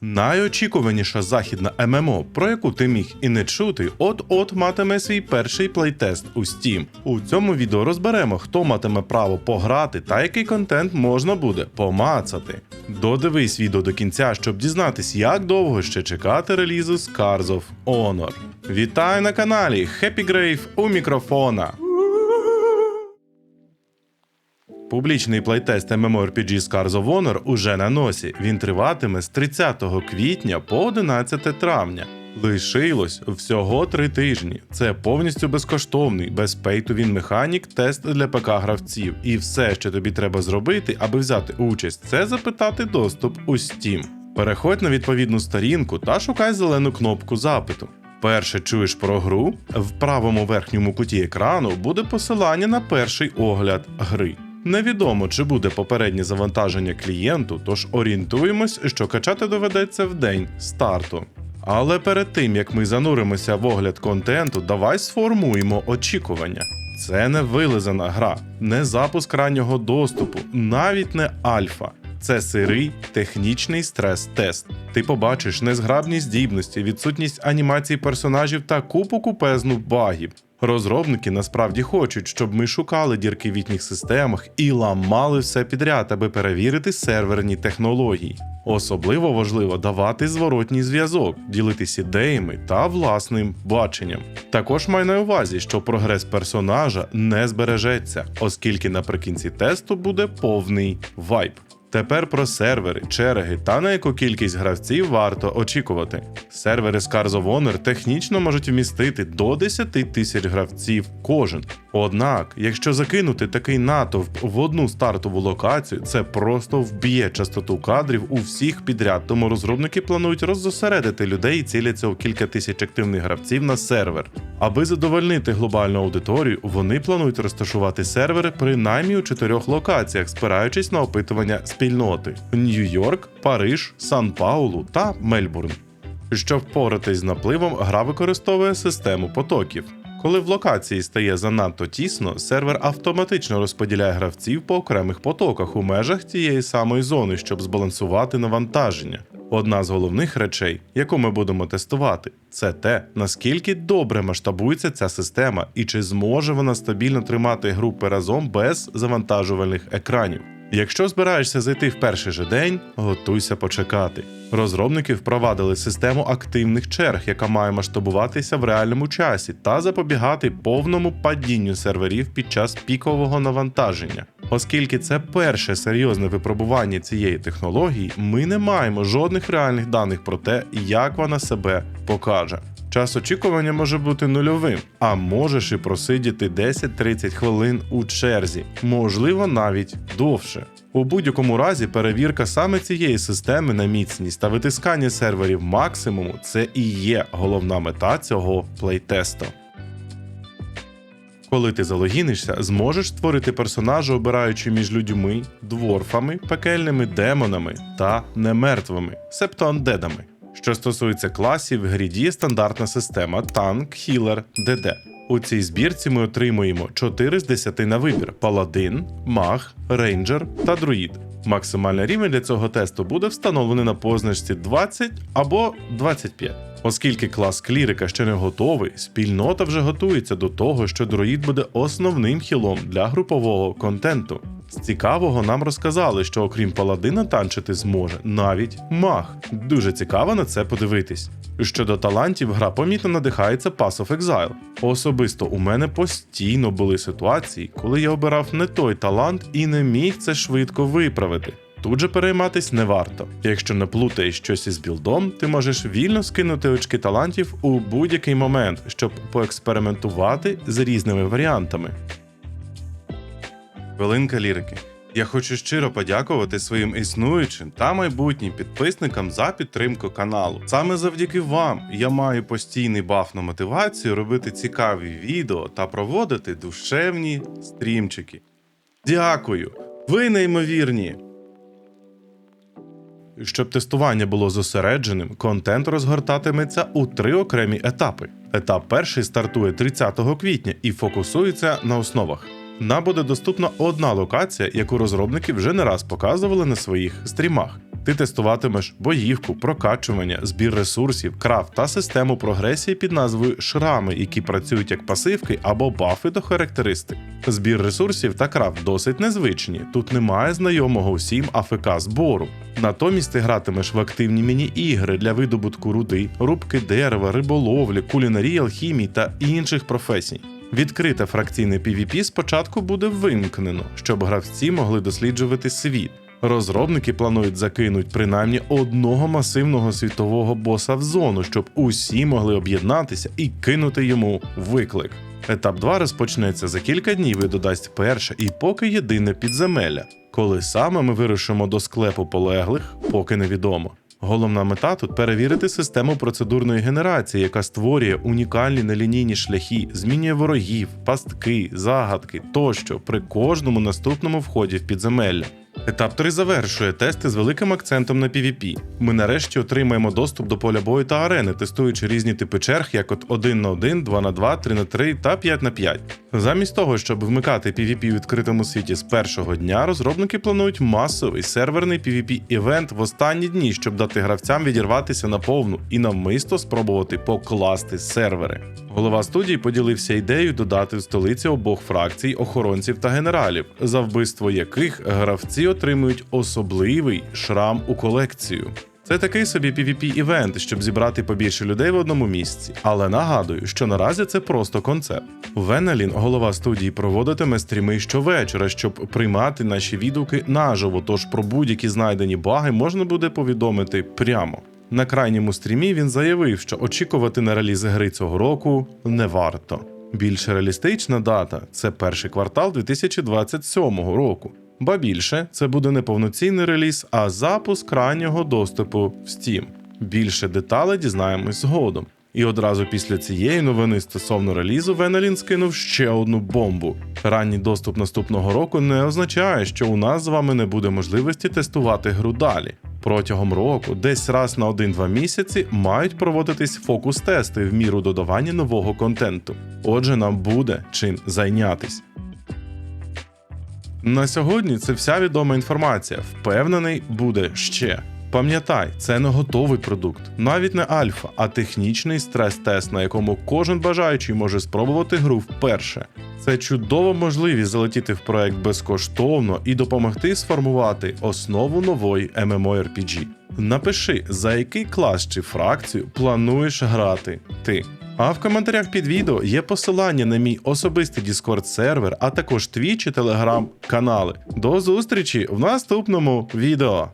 Найочікуваніша західна ММО, про яку ти міг і не чути, от-от матиме свій перший плейтест у Steam. У цьому відео розберемо, хто матиме право пограти та який контент можна буде помацати. Додивись відео до кінця, щоб дізнатись, як довго ще чекати релізу Scars of Honor. Вітаю на каналі Happy Grave у мікрофона. Публічний плейтест MMORPG Scars of Honor уже на носі. Він триватиме з 30 квітня по 11 травня. Лишилось всього 3 тижні. Це повністю безкоштовний, без pay-to-win механік тест для ПК-гравців. І все, що тобі треба зробити, аби взяти участь, це запитати доступ у Steam. Переходь на відповідну сторінку та шукай зелену кнопку запиту. Перше чуєш про гру, в правому верхньому куті екрану буде посилання на перший огляд гри. Невідомо, чи буде попереднє завантаження клієнту, тож орієнтуємось, що качати доведеться в день старту. Але перед тим, як ми зануримося в огляд контенту, давай сформуємо очікування. Це не вилизана гра, не запуск раннього доступу, навіть не альфа. Це сирий технічний стрес-тест. Ти побачиш незграбні здібності, відсутність анімацій персонажів та купу купезну багів. Розробники насправді хочуть, щоб ми шукали дірки в їхніх системах і ламали все підряд, аби перевірити серверні технології. Особливо важливо давати зворотній зв'язок, ділитись ідеями та власним баченням. Також май на увазі, що прогрес персонажа не збережеться, оскільки наприкінці тесту буде повний вайп. Тепер про сервери, черги та на яку кількість гравців варто очікувати. Сервери Scars of Honor технічно можуть вмістити до 10 тисяч гравців кожен. Однак, якщо закинути такий натовп в одну стартову локацію, це просто вб'є частоту кадрів у всіх підряд, тому розробники планують роззосередити людей і ціляться у кілька тисяч активних гравців на сервер. Аби задовольнити глобальну аудиторію, вони планують розташувати сервери принаймні у 4 локаціях, спираючись на опитування спільноти: Нью-Йорк, Париж, Сан-Паулу та Мельбурн. Щоб впоратись з напливом, гра використовує систему потоків. Коли в локації стає занадто тісно, сервер автоматично розподіляє гравців по окремих потоках у межах тієї самої зони, щоб збалансувати навантаження. Одна з головних речей, яку ми будемо тестувати, це те, наскільки добре масштабується ця система і чи зможе вона стабільно тримати групи разом без завантажувальних екранів. Якщо збираєшся зайти в перший же день, готуйся почекати. Розробники впровадили систему активних черг, яка має масштабуватися в реальному часі та запобігати повному падінню серверів під час пікового навантаження. Оскільки це перше серйозне випробування цієї технології, ми не маємо жодних реальних даних про те, як вона себе покаже. Час очікування може бути нульовим, а можеш і просидіти 10-30 хвилин у черзі, можливо навіть довше. У будь-якому разі перевірка саме цієї системи на міцність та витискання серверів максимуму – це і є головна мета цього плейтесту. Коли ти залогінишся, зможеш створити персонажа, обираючи між людьми, дворфами, пекельними демонами та немертвими, себто андедами. Що стосується класів, в грі діє стандартна система танк, хілер, ДД. У цій збірці ми отримуємо 4 з 10 на вибір – паладин, маг, рейнджер та друїд. Максимальний рівень для цього тесту буде встановлений на позначці 20 або 25. Оскільки клас клірика ще не готовий, спільнота вже готується до того, що друїд буде основним хілом для групового контенту. З цікавого нам розказали, що окрім паладина танчити зможе навіть маг. Дуже цікаво на це подивитись. Щодо талантів, гра помітно надихається Path of Exile. Особисто у мене постійно були ситуації, коли я обирав не той талант і не міг це швидко виправити. Тут же перейматись не варто. Якщо не плутаєш щось із білдом, ти можеш вільно скинути очки талантів у будь-який момент, щоб поекспериментувати з різними варіантами. Хвилинка лірики. Я хочу щиро подякувати своїм існуючим та майбутнім підписникам за підтримку каналу. Саме завдяки вам я маю постійний баф на мотивацію робити цікаві відео та проводити душевні стрімчики. Дякую! Ви неймовірні! Щоб тестування було зосередженим, контент розгортатиметься у 3 окремі етапи. Етап перший стартує 30 квітня і фокусується на основах. Нам буде доступна одна локація, яку розробники вже не раз показували на своїх стрімах. Ти тестуватимеш боївку, прокачування, збір ресурсів, крафт та систему прогресії під назвою Шрами, які працюють як пасивки або бафи до характеристик. Збір ресурсів та крафт досить незвичні, тут немає знайомого всім АФК збору. Натомість ти гратимеш в активні міні-ігри для видобутку руди, рубки дерева, риболовлі, кулінарії, алхімії та інших професій. Відкрите фракційне PvP спочатку буде вимкнено, щоб гравці могли досліджувати світ. Розробники планують закинути принаймні одного масивного світового боса в зону, щоб усі могли об'єднатися і кинути йому виклик. Етап 2 розпочнеться за кілька днів і додасть перше і поки єдине підземелля. Коли саме ми вирушимо до склепу полеглих, поки невідомо. Головна мета тут перевірити систему процедурної генерації, яка створює унікальні нелінійні шляхи, змінює ворогів, пастки, загадки тощо при кожному наступному вході в підземелля. Етап 3 завершує тести з великим акцентом на PvP. Ми нарешті отримаємо доступ до поля бою та арени, тестуючи різні типи черг, як от 1 на 1, 2 на 2, 3 на 3 та 5 на 5. Замість того, щоб вмикати PvP у відкритому світі з першого дня, розробники планують масовий серверний PvP-івент в останні дні, щоб дати гравцям відірватися на повну і навмисто спробувати покласти сервери. Голова студії поділився ідеєю додати в столиці обох фракцій охоронців та генералів, за вбивство яких гравці отримують особливий шрам у колекцію. Це такий собі PvP-івент, щоб зібрати побільше людей в одному місці. Але нагадую, що наразі це просто концепт. Венелін, голова студії, проводитиме стріми щовечора, щоб приймати наші відгуки наживо, тож про будь-які знайдені баги можна буде повідомити прямо. На крайньому стрімі він заявив, що очікувати на реліз гри цього року не варто. Більш реалістична дата – це перший квартал 2027 року. Ба більше, це буде не повноцінний реліз, а запуск раннього доступу в Steam. Більше деталей дізнаємось згодом. І одразу після цієї новини стосовно релізу Венелін скинув ще одну бомбу. Ранній доступ наступного року не означає, що у нас з вами не буде можливості тестувати гру далі. Протягом року, десь раз на 1-2 місяці, мають проводитись фокус-тести в міру додавання нового контенту. Отже, нам буде чим зайнятись. На сьогодні це вся відома інформація. Впевнений, буде ще. Пам'ятай, це не готовий продукт, навіть не альфа, а технічний стрес-тест, на якому кожен бажаючий може спробувати гру вперше. Це чудова можливість залетіти в проект безкоштовно і допомогти сформувати основу нової MMORPG. Напиши, за який клас чи фракцію плануєш грати ти. А в коментарях під відео є посилання на мій особистий Discord-сервер, а також Twitch і Telegram канали. До зустрічі в наступному відео!